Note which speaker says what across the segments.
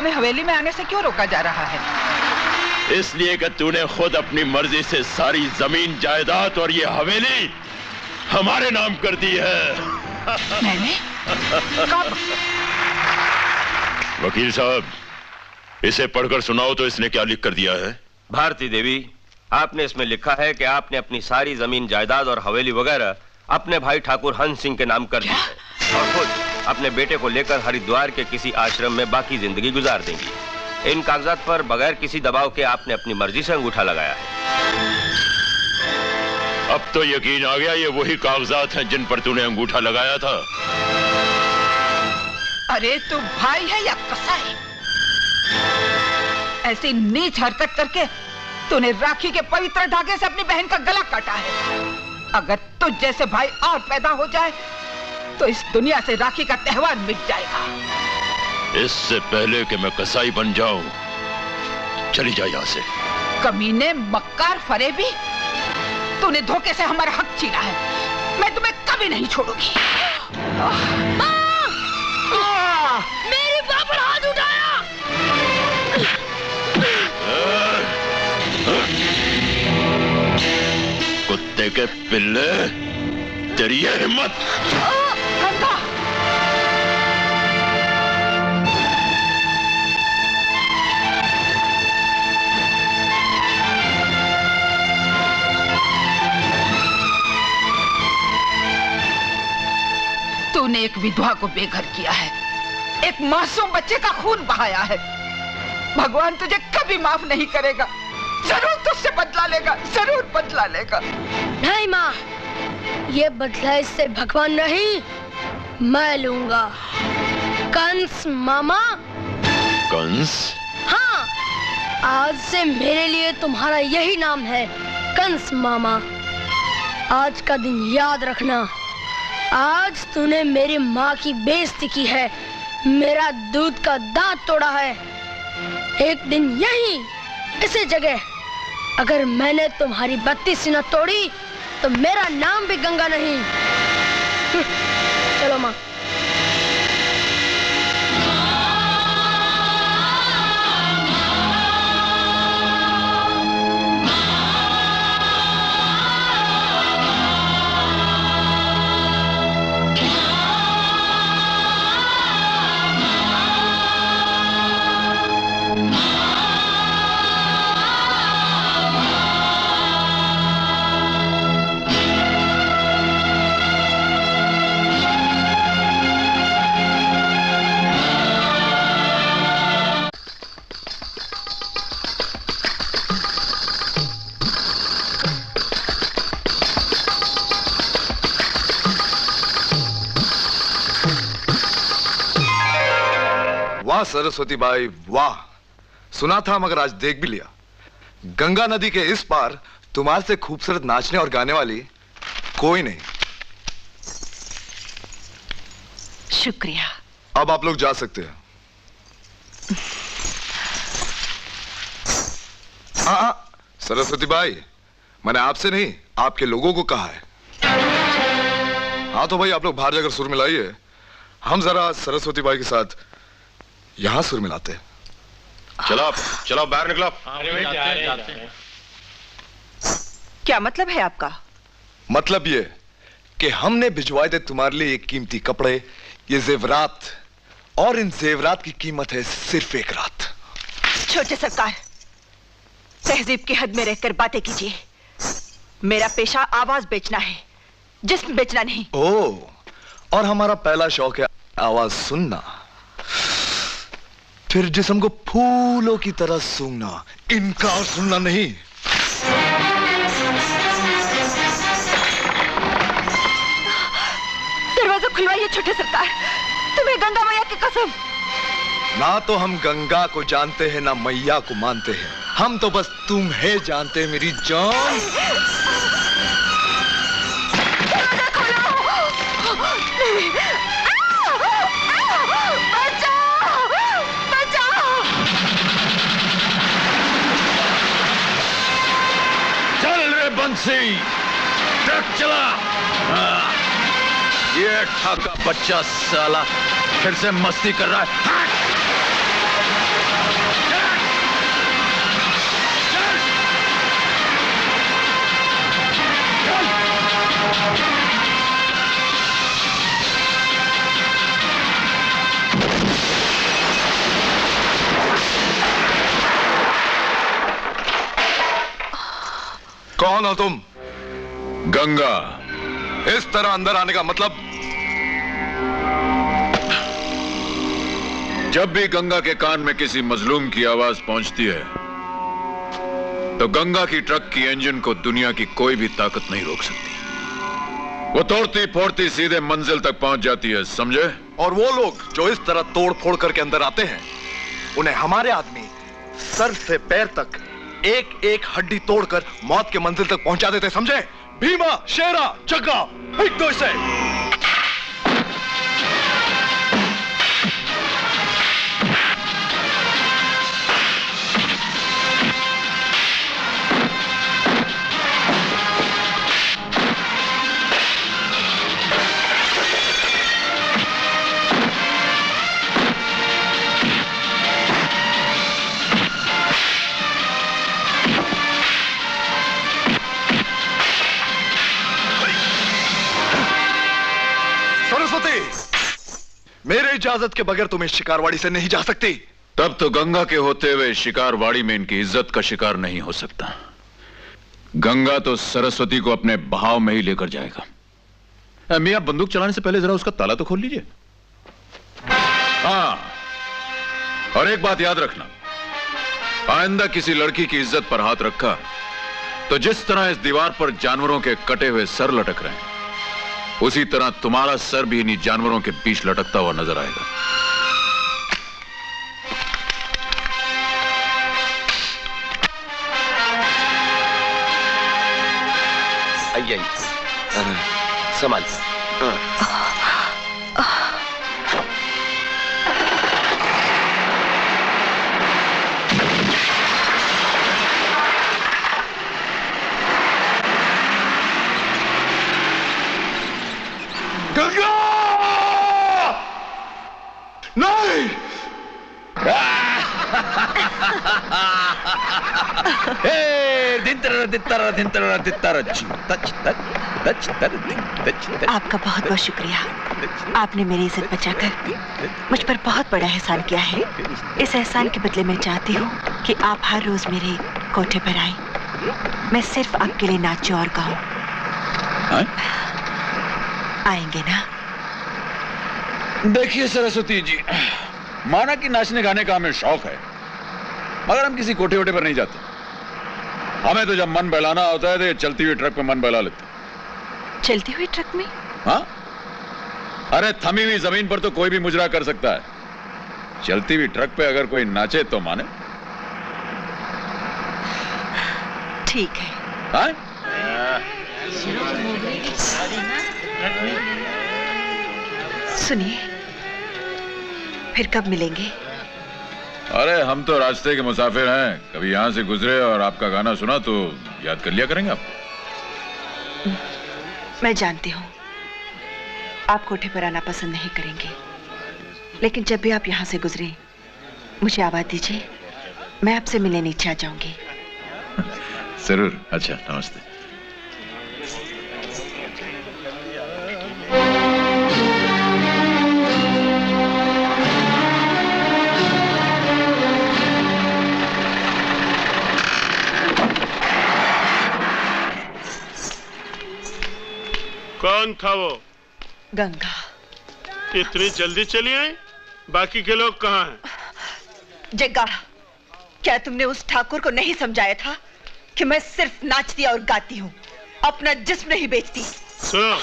Speaker 1: हमें हवेली में आने से क्यों रोका जा रहा है?
Speaker 2: इसलिए कि तूने खुद अपनी मर्जी से सारी जमीन जायदाद और ये हवेली हमारे नाम कर दी है।
Speaker 1: मैंने? कब?
Speaker 2: वकील साहब, इसे पढ़कर सुनाओ तो इसने क्या लिख कर दिया है।
Speaker 3: भारती देवी, आपने इसमें लिखा है कि आपने अपनी सारी जमीन जायदाद और हवेली वगैरह अपने भाई ठाकुर हंस सिंह के नाम कर दी है और खुद अपने बेटे को लेकर हरिद्वार के किसी आश्रम में बाकी जिंदगी गुजार देंगी। इन कागजात पर बगैर किसी दबाव के आपने अपनी मर्जी से अंगूठा लगाया है।
Speaker 2: अब तो यकीन आ गया ये वही कागजात हैं जिन पर तूने अंगूठा लगाया था।
Speaker 1: अरे तू भाई है या कसाई? ऐसी नीच हरकत करके तूने राखी के पवित्र धागे से अपनी बहन का गला काटा है। अगर तुझ जैसे भाई और पैदा हो जाए तो इस दुनिया से राखी का त्योहार मिट जाएगा।
Speaker 2: इससे पहले कि मैं कसाई बन जाऊं, चली जा यहां से।
Speaker 1: कमीने, मक्कार, फरेबी, तूने धोखे से हमारा हक छीना है। मैं तुम्हें कभी नहीं छोड़ूंगी।
Speaker 4: मेरी मां पर हाथ उठाया।
Speaker 2: कुत्ते के पिल्ले, तेरी ये हिम्मत!
Speaker 1: तूने एक विधवा को बेघर किया है, एक मासूम बच्चे का खून बहाया है। भगवान तुझे कभी माफ नहीं करेगा। जरूर तुझसे बदला लेगा, जरूर बदला लेगा।
Speaker 4: नहीं माँ, ये बदला इससे भगवान नहीं, मैं लूंगा। कंस मामा।
Speaker 2: कंस?
Speaker 4: हाँ, आज से मेरे लिए तुम्हारा यही नाम है, कंस मामा। आज का दिन याद रखना। आज तूने मेरी माँ की बेइज्जती की है, मेरा दूध का दांत तोड़ा है। एक दिन यहीं इसी जगह अगर मैंने तुम्हारी बत्ती सीना तोड़ी तो मेरा नाम भी गंगा नहीं। चलो माँ।
Speaker 5: वाह सरस्वती बाई, वाह। सुना था मगर आज देख भी लिया। गंगा नदी के इस पार तुम्हारे से खूबसूरत नाचने और गाने वाली कोई नहीं।
Speaker 1: शुक्रिया।
Speaker 5: अब आप लोग जा सकते हैं। सरस्वती बाई, मैंने आपसे नहीं आपके लोगों को कहा है। हाँ तो भाई आप लोग बाहर जाकर सुर मिलाइए, हम जरा सरस्वती बाई के साथ यहां सुर मिलाते हैं।
Speaker 3: चलो चलो बाहर निकलो।
Speaker 1: क्या मतलब है आपका?
Speaker 5: मतलब ये कि हमने भिजवाए थे तुम्हारे लिए ये कीमती कपड़े, ये जेवरात, और इन जेवरात की कीमत है सिर्फ एक रात।
Speaker 1: छोटे सरकार, तहजीब की हद में रहकर बातें कीजिए। मेरा पेशा आवाज बेचना है, जिस्म बेचना नहीं।
Speaker 5: ओह, और हमारा पहला शौक है आवाज सुनना, फिर जिस्म को फूलों की तरह सूंघना, इनकार सुनना नहीं।
Speaker 1: दरवाजा खुलवाइए छोटे सरकार, तुम्हें गंगा मैया की कसम।
Speaker 5: ना तो हम गंगा को जानते हैं ना मैया को मानते हैं, हम तो बस तुम्हें जानते हैं मेरी जान।
Speaker 2: बंसी, ट्रक चला। ये ठाका बच्चा साला फिर से मस्ती कर रहा है।
Speaker 5: हो तुम?
Speaker 2: गंगा।
Speaker 5: इस तरह अंदर आने का मतलब?
Speaker 2: जब भी गंगा के कान में किसी मजलूम की आवाज पहुंचती है तो गंगा की ट्रक की इंजन को दुनिया की कोई भी ताकत नहीं रोक सकती। वो तोड़ती फोड़ती सीधे मंजिल तक पहुंच जाती है, समझे?
Speaker 5: और वो लोग जो इस तरह तोड़ फोड़ करके अंदर आते हैं, उन्हें हमारे आदमी सर से पैर तक एक एक हड्डी तोड़कर मौत के मंजिल तक पहुंचा देते, समझे? भीमा, शेरा, जग्गा, पीट दो इसे। मेरे इजाजत के बगैर तुम इस शिकारवाड़ी से नहीं जा सकती।
Speaker 2: तब तो गंगा के होते हुए शिकारवाड़ी में इनकी इज्जत का शिकार नहीं हो सकता। गंगा तो सरस्वती को अपने बहाव में ही लेकर जाएगा। मियां, बंदूक चलाने से पहले जरा उसका ताला तो खोल लीजिए। हाँ, और एक बात याद रखना, आइंदा किसी लड़की की इज्जत पर हाथ रखा तो जिस तरह इस दीवार पर जानवरों के कटे हुए सर लटक रहे हैं, उसी तरह तुम्हारा सर भी इन्हीं जानवरों के बीच लटकता हुआ नजर आएगा।
Speaker 3: आइए, संभाल।
Speaker 5: गंगा! नहीं!
Speaker 6: आपका बहुत बहुत शुक्रिया। आपने मेरी इज्जत बचाकर मुझ पर बहुत बड़ा एहसान किया है। इस एहसान के बदले मैं चाहती हूँ कि आप हर रोज मेरे कोठे पर आए। मैं सिर्फ आपके लिए नाचूं और गाऊं। आएंगे ना?
Speaker 2: देखिए सरस्वती जी, माना कि नाचने गाने का हमें शौक है, मगर हम किसी कोठे वोटे पर नहीं जाते। हमें तो जब मन बहलाना होता है तो ये चलती हुई ट्रक पे मन बहला लेते।
Speaker 6: चलती हुई ट्रक में?
Speaker 2: हाँ, अरे थमी हुई जमीन पर तो कोई भी मुजरा कर सकता है, चलती हुई ट्रक पे अगर कोई नाचे तो माने।
Speaker 6: ठीक है।
Speaker 2: हाँ?
Speaker 6: सुनिए, फिर कब मिलेंगे?
Speaker 2: अरे हम तो रास्ते के मुसाफिर हैं, कभी यहां से गुजरे और आपका गाना सुना तो याद कर लिया करेंगे आप।
Speaker 6: मैं जानती हूँ आप कोठे पर आना पसंद नहीं करेंगे, लेकिन जब भी आप यहाँ से गुजरे मुझे आवाज दीजिए, मैं आपसे मिलने नीचे आ जाऊंगी।
Speaker 2: जरूर। अच्छा, नमस्ते।
Speaker 7: कौन था वो?
Speaker 6: गंगा।
Speaker 7: इतनी जल्दी चली आई? बाकी के लोग कहाँ हैं?
Speaker 6: जग्गा, क्या तुमने उस ठाकुर को नहीं समझाया था कि मैं सिर्फ नाचती और गाती हूँ, अपना जिस्म नहीं बेचती?
Speaker 7: सुनो,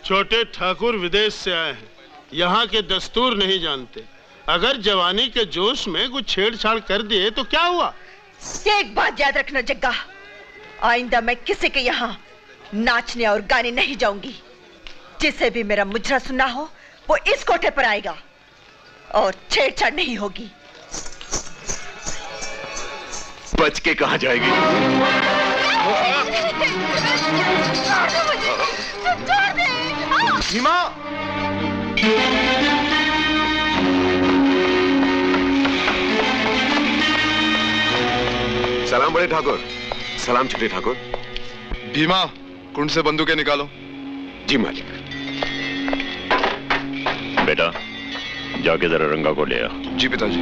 Speaker 7: छोटे ठाकुर विदेश से आए हैं, यहाँ के दस्तूर नहीं जानते। अगर जवानी के जोश में कुछ छेड़छाड़ कर दिए तो क्या हुआ?
Speaker 6: एक बात याद रखना जग्गा, आइंदा मैं किसी के यहाँ नाचने और गाने नहीं जाऊंगी। जिसे भी मेरा मुजरा सुनना हो वो इस कोठे पर आएगा और छेड़छाड़ नहीं होगी।
Speaker 2: बच के कहाँ जाएगी?
Speaker 5: भीमा!
Speaker 8: सलाम बड़े ठाकुर। सलाम छोटे ठाकुर।
Speaker 5: भीमा, कुंड से बंदूकें निकालो।
Speaker 8: जी मालिक।
Speaker 2: बेटा, जाके जरा रंगा को ले आ।
Speaker 5: जी पिताजी।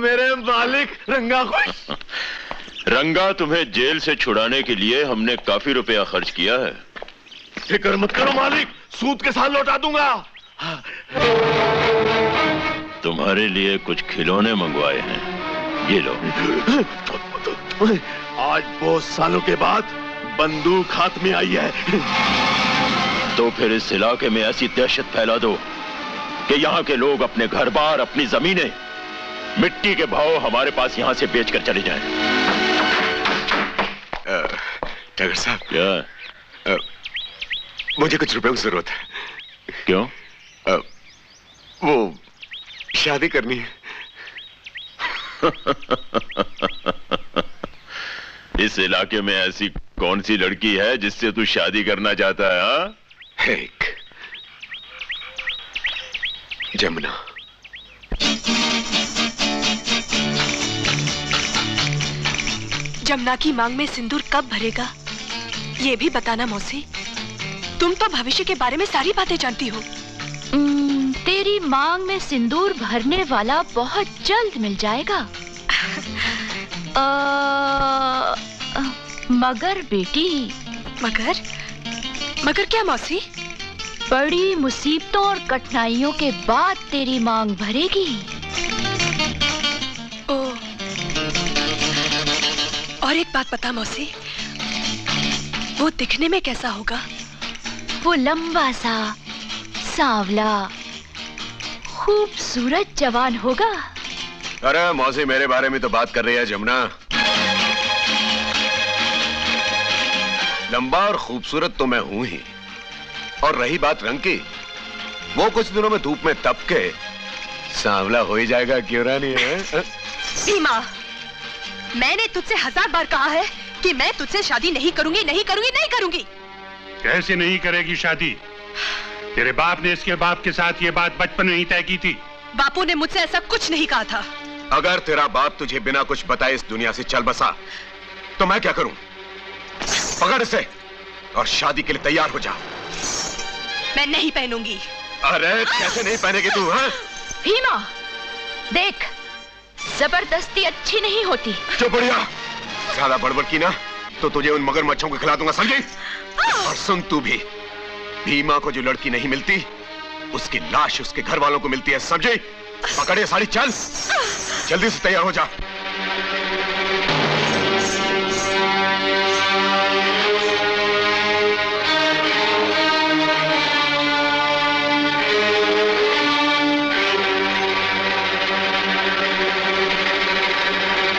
Speaker 8: मेरे मालिक रंगा खुश।
Speaker 9: रंगा, तुम्हें जेल से छुड़ाने के लिए हमने काफी रुपया खर्च किया है।
Speaker 8: फिक्र मत करो मालिक, सूद के साथ लौटा दूंगा।
Speaker 9: तुम्हारे लिए कुछ खिलौने मंगवाए हैं, ये लो।
Speaker 8: आज बहुत सालों के बाद बंदूक हाथ में आई है।
Speaker 9: तो फिर इस इलाके में ऐसी दहशत फैला दो कि यहाँ के लोग अपने घर बार, अपनी जमीनें मिट्टी के भाव हमारे पास यहाँ से बेचकर चले जाएं।
Speaker 8: टाइगर साहब,
Speaker 9: क्या?
Speaker 8: मुझे कुछ रुपयों की जरूरत है।
Speaker 9: क्यों?
Speaker 8: वो शादी करनी है।
Speaker 9: इस इलाके में ऐसी कौन सी लड़की है जिससे तू शादी करना चाहता है? हाँ?
Speaker 8: एक जमुना।
Speaker 6: जमुना की मांग में सिंदूर कब भरेगा, ये भी बताना मौसी। तुम तो भविष्य के बारे में सारी बातें जानती हो।
Speaker 10: तेरी मांग में सिंदूर भरने वाला बहुत जल्द मिल जाएगा। मगर बेटी।
Speaker 6: मगर क्या मौसी?
Speaker 10: बड़ी मुसीबतों और कठिनाइयों के बाद तेरी मांग भरेगी।
Speaker 6: और एक बात बता मौसी, वो दिखने में कैसा होगा?
Speaker 10: वो लंबा सा, सांवला, खूबसूरत जवान होगा।
Speaker 8: अरे मौसी, मेरे बारे में तो बात कर रही है जमुना। लंबा और खूबसूरत तो मैं हूं ही, और रही बात रंग की, वो कुछ दिनों में धूप में तप के सांवला हो ही जाएगा, क्यों रानी है?
Speaker 6: भीमा, मैंने तुझसे 1000 बार कहा है कि मैं तुझसे शादी नहीं करूंगी, नहीं करूंगी, नहीं करूंगी।
Speaker 11: कैसे नहीं करेगी शादी? तेरे बाप ने इसके बाप के साथ ये बात बचपन में ही तय की थी।
Speaker 6: बापू ने मुझसे ऐसा कुछ नहीं कहा था।
Speaker 8: अगर तेरा बाप तुझे बिना कुछ बताए इस दुनिया से चल बसा, तो मैं क्या करूं? पकड़ इसे और शादी के लिए तैयार हो जा।
Speaker 6: मैं नहीं पहनूंगी।
Speaker 8: अरे कैसे नहीं पहनेगी तू? हाँ?
Speaker 10: भीमा, देख, जबरदस्ती अच्छी नहीं होती।
Speaker 8: चुप बढ़िया, ज्यादा बड़बड़ की ना तो तुझे उन मगरमच्छों को खिला दूंगा, समझी? और सुन तू भी, भीमा को जो लड़की नहीं मिलती, उसकी लाश उसके घर वालों को मिलती है, समझी? पकड़े साड़ी, चल जल्दी से तैयार हो जा।